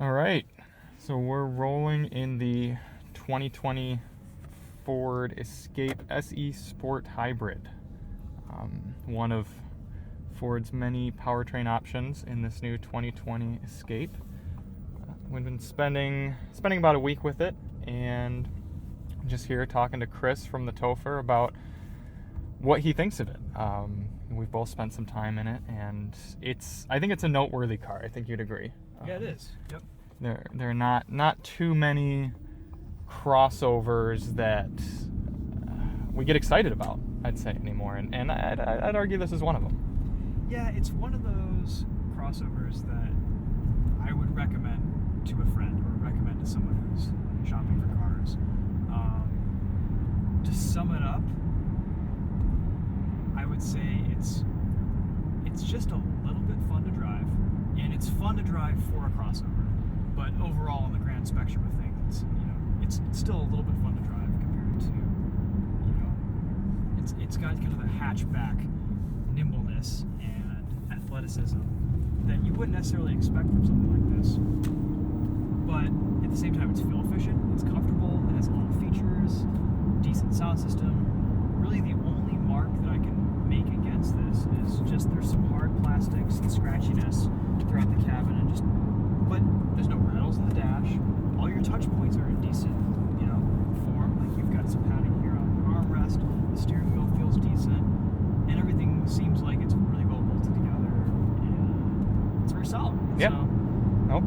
All right, so we're rolling in the 2020 Ford Escape SE Sport Hybrid. One of Ford's many powertrain options in this new 2020 Escape. We've been spending about a week with it, and I'm just here talking to Chris from the Topher about what he thinks of it. We've both spent some time in it, and I think it's a noteworthy car. I think you'd agree. Yeah, it is. Yep. There are not too many crossovers that we get excited about, I'd say, anymore, and I'd argue this is one of them. Yeah, it's one of those crossovers that I would recommend to a friend or recommend to someone who's shopping for cars. To sum it up, I would say it's just a little bit fun to drive, and it's fun to drive for a crossover. But overall, in the grand spectrum of things, it's still a little bit fun to drive compared to, it's got kind of a hatchback nimbleness and athleticism that you wouldn't necessarily expect from something like this. But at the same time, it's fuel efficient, it's comfortable, it has a lot of features, decent sound system. Really, the only mark that I can make against this is just there's some hard plastics and scratchiness throughout the cabin, but there's no rattles in the dash. All your touch points are in decent, form. Like, you've got some padding here on the armrest. The steering wheel feels decent, and everything seems like it's really well bolted together, and it's very solid. Yeah. So, Nope.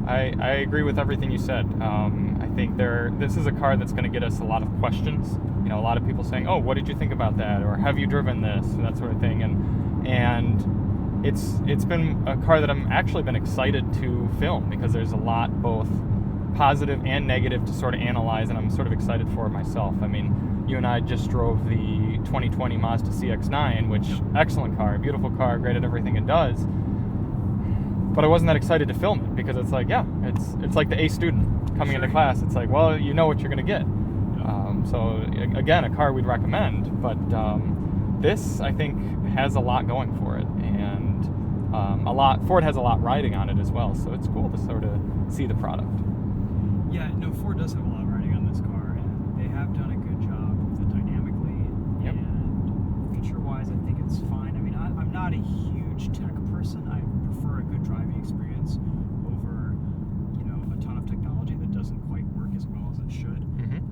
I agree with everything you said. I think this is a car that's going to get us a lot of questions. A lot of people saying, "Oh, what did you think about that?" or "Have you driven this?" and that sort of thing. And it's been a car that I'm actually been excited to film because there's a lot both positive and negative to sort of analyze, and I'm sort of excited for it myself. I mean, you and I just drove the 2020 Mazda CX-9, which excellent car, beautiful car, great at everything it does. But I wasn't that excited to film it because it's like, it's like the A student coming into class. It's like, well, you know what you're going to get. So again, a car we'd recommend, but this, I think, has a lot going for it, and Ford has a lot riding on it as well, so it's cool to sort of see the product. yeah, no, Ford does have a lot riding on this car, and they have done a good job with it dynamically. Yep. And feature-wise, I think it's fine. I mean, I'm not a huge tech person. I prefer a good driving experience over, a ton of technology that doesn't quite work as well as it should,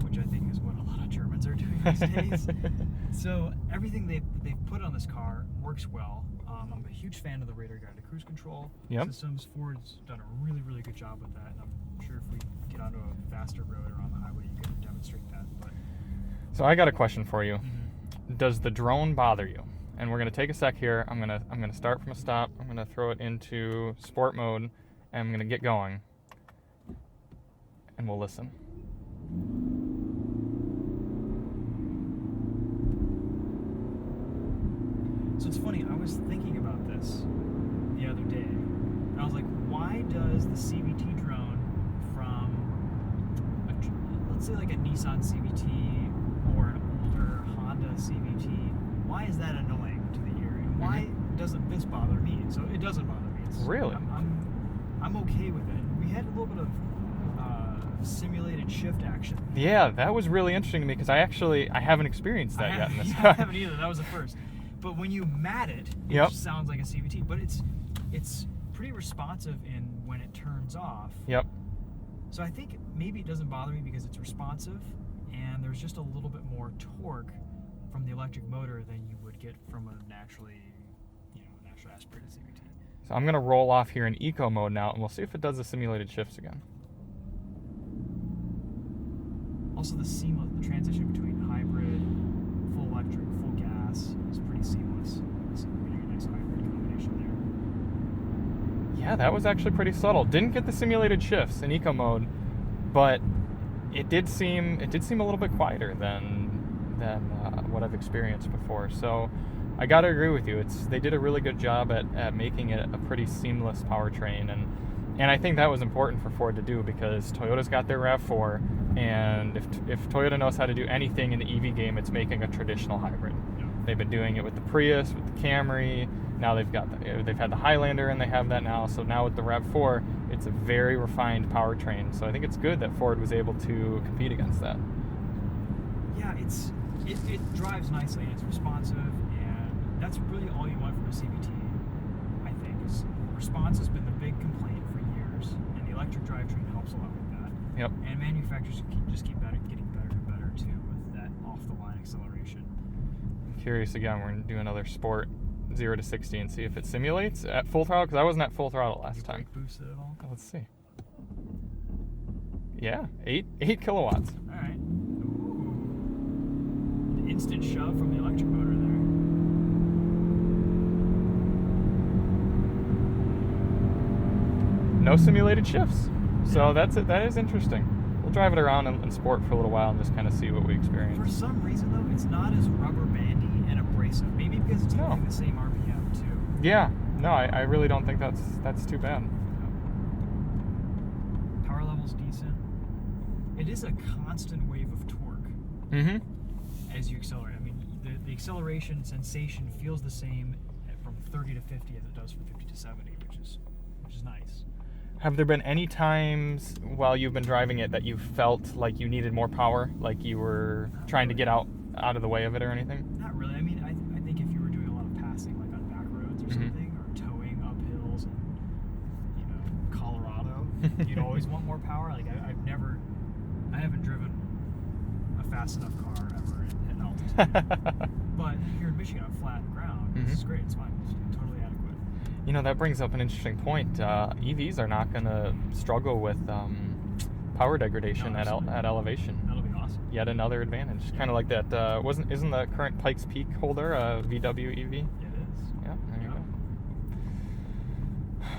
which I think is what a lot of Germans are doing these days. So everything they've put on this car works well. I'm a huge fan of the radar guided cruise control systems. Ford's done a really, really good job with that, and I'm sure if we get onto a faster road or on the highway, you could demonstrate that. But So I got a question for you. Does the drone bother you? And we're gonna take a sec here. I'm gonna start from a stop. I'm gonna throw it into sport mode, and I'm gonna get going, and we'll listen. So it's funny, I was thinking about this the other day, and I was like, why does the CVT drone from, let's say like a Nissan CVT or an older Honda CVT, why is that annoying to the ear? And why doesn't this bother me? So it doesn't bother me. Really? I'm okay with it. We had a little bit of simulated shift action. Yeah, that was really interesting to me because I haven't experienced that yet in this I car. haven't either. That was the first. But when you mat it, Yep. sounds like a CVT. But it's pretty responsive in when it turns off. Yep. So I think maybe it doesn't bother me because it's responsive, and there's just a little bit more torque from the electric motor than you would get from a naturally aspirated CVT. So I'm gonna roll off here in eco mode now, and we'll see if it does the simulated shifts again. Also, the transition between hybrid, full electric, full gas is pretty seamless. So we're getting a nice hybrid combination there. Yeah, that was actually pretty subtle. Didn't get the simulated shifts in eco mode, but it did seem a little bit quieter than what I've experienced before. So I gotta agree with you. They did a really good job at making it a pretty seamless powertrain, and I think that was important for Ford to do because Toyota's got their RAV4, and if Toyota knows how to do anything in the EV game, it's making a traditional hybrid. Yeah. They've been doing it with the Prius, with the Camry. Now they've had the Highlander, and they have that now. So now with the RAV4, it's a very refined powertrain. So I think it's good that Ford was able to compete against that. Yeah, it drives nicely. It's responsive, and that's really all you want from a CVT. I think is response has been the big complaint for years, and the electric drivetrain helps a lot with that. Yep. And manufacturers keep getting better and better too with that off-the-line acceleration. I'm curious again. We're gonna do another sport 0 to 60 and see if it simulates at full throttle, because I wasn't at full throttle last time. Boost it at all? Let's see. Yeah, 8 kilowatts. All right. Ooh. An instant shove from the electric motor there. No simulated shifts. So that's it. That is interesting. We'll drive it around in sport for a little while and just kind of see what we experience. For some reason, though, it's not as rubber bandy and abrasive. Maybe because it's using the same RPM too. Yeah. No, I really don't think that's too bad. Power level's decent. It is a constant wave of torque as you accelerate. I mean, the acceleration sensation feels the same from 30 to 50 as it does from 50 to 70, which is nice. Have there been any times while you've been driving it that you felt like you needed more power, like you were trying to get out of the way of it or anything? Not really. I mean, I think if you were doing a lot of passing, like on back roads or something, or towing up hills in, Colorado, you'd always want more power. Like I haven't driven a fast enough car ever at altitude. But here in Michigan on flat ground, this is great. It's fine. It's totally adequate. That brings up an interesting point. EVs are not going to struggle with power degradation at elevation. That'll be awesome. Yet another advantage. Yeah. Kind of like that. Isn't the current Pikes Peak holder a VW EV? It is. Yeah. There you go.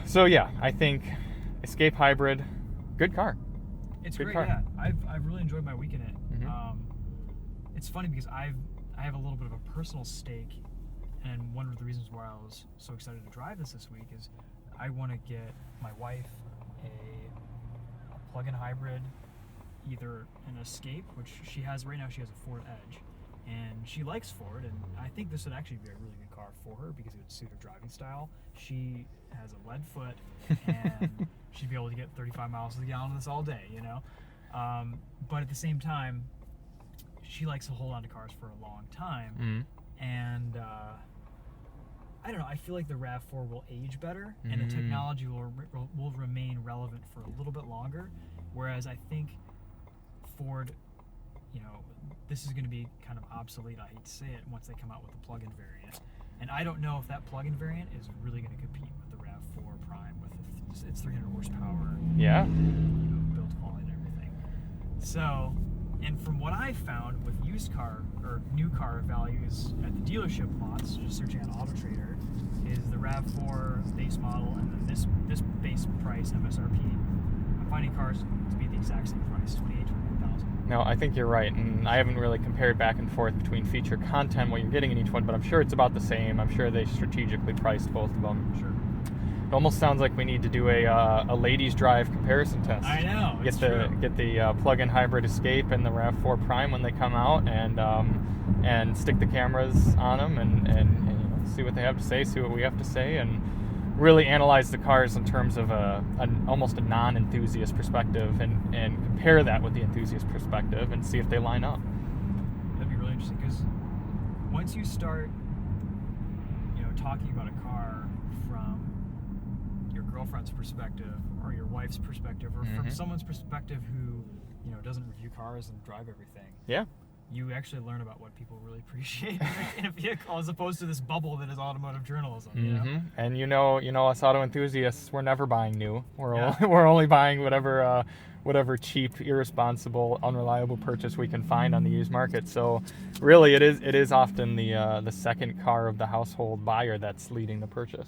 So yeah, I think Escape Hybrid, good car. It's good great. car. Yeah, I've really enjoyed my week in it. It's funny because I have a little bit of a personal stake. And one of the reasons why I was so excited to drive this week is I want to get my wife a plug-in hybrid, either an Escape, which she has right now. She has a Ford Edge, and she likes Ford, and I think this would actually be a really good car for her because it would suit her driving style. She has a lead foot, and she'd be able to get 35 miles to the gallon of this all day, But at the same time, she likes to hold on to cars for a long time, and I don't know. I feel like the RAV4 will age better, and the technology will remain relevant for a little bit longer. Whereas I think Ford, this is going to be kind of obsolete. I hate to say it once they come out with the plug-in variant, and I don't know if that plug-in variant is really going to compete with the RAV4 Prime with its 300 horsepower. Yeah. Build quality and everything. So. And from what I found with used car or new car values at the dealership lots, just searching on AutoTrader, is the RAV4 base model and then this base price MSRP. I'm finding cars to be the exact same price, $28,000. No, I think you're right, and I haven't really compared back and forth between feature content, what you're getting in each one, but I'm sure it's about the same. I'm sure they strategically priced both of them. Sure. It almost sounds like we need to do a ladies' drive comparison test. I know. Get the plug-in hybrid Escape and the RAV4 Prime when they come out, and stick the cameras on them and see what they have to say, see what we have to say, and really analyze the cars in terms of almost a non-enthusiast perspective, and compare that with the enthusiast perspective and see if they line up. That'd be really interesting because once you start, talking about a car from your girlfriend's perspective or your wife's perspective or from someone's perspective who doesn't review cars and drive everything, you actually learn about what people really appreciate in a vehicle as opposed to this bubble that is automotive journalism. And us auto enthusiasts, we're never buying new. We're only buying whatever cheap, irresponsible, unreliable purchase we can find on the used market. So really it is often the second car of the household buyer that's leading the purchase.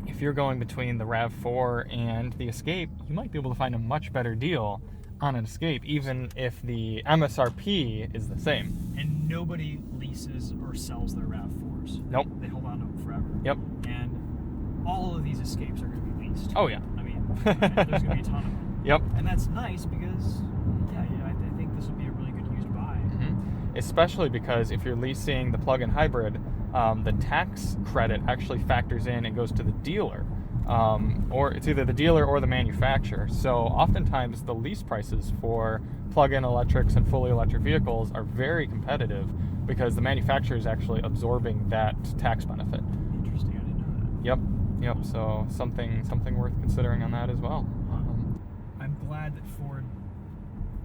If you're going between the RAV4 and the Escape, you might be able to find a much better deal on an Escape, even if the MSRP is the same. And nobody leases or sells their RAV4s. Nope. They hold on to them forever. Yep. And all of these Escapes are going to be leased. Oh, yeah. I mean, there's going to be a ton of them. Yep. And that's nice because, I think this would be a really good used buy. especially because if you're leasing the plug-in hybrid, the tax credit actually factors in and goes to the dealer. Or it's either the dealer or the manufacturer. So oftentimes the lease prices for plug-in electrics and fully electric vehicles are very competitive because the manufacturer is actually absorbing that tax benefit. Interesting, I didn't know that. Yep. So something worth considering on that as well. I'm glad that Ford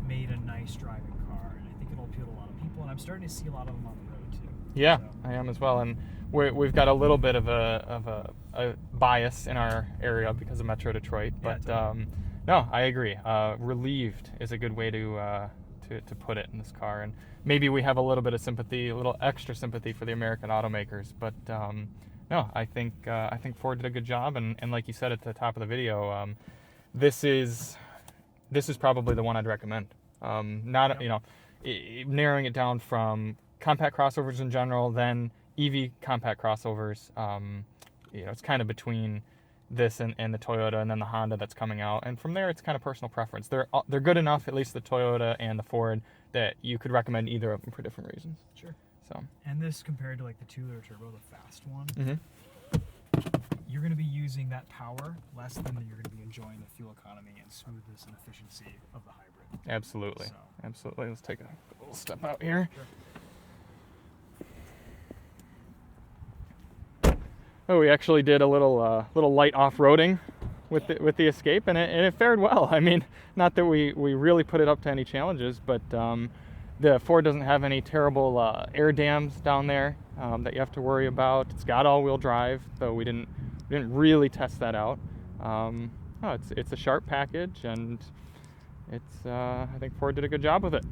made a nice driving car, and I think it'll appeal to a lot of people, and I'm starting to see a lot of them on the road too. Yeah, So. I am as well, and we've got a little bit of a bias in our area because of Metro Detroit, but totally. no, I agree. Relieved is a good way to put it in this car, and maybe we have a little bit of sympathy, a little extra sympathy for the American automakers, but no, I think Ford did a good job, and like you said at the top of the video, this is probably the one I'd recommend. Not narrowing it down from compact crossovers in general, then EV compact crossovers. It's kind of between this and the Toyota, and then the Honda that's coming out, and from there it's kind of personal preference. They're good enough, at least the Toyota and the Ford, that you could recommend either of them for different reasons. Sure. So. And this compared to like the 2-liter turbo, the fast one, Mm-hmm. you're going to be using that power less than you're going to be enjoying the fuel economy and smoothness and efficiency of the hybrid. Absolutely. So. Absolutely. Let's take a little step out here. Sure. Oh, we actually did a little light off-roading with the Escape, and it fared well. I mean, not that we really put it up to any challenges, but the Ford doesn't have any terrible air dams down there that you have to worry about. It's got all-wheel drive, though we didn't really test that out. It's a sharp package, and I think Ford did a good job with it.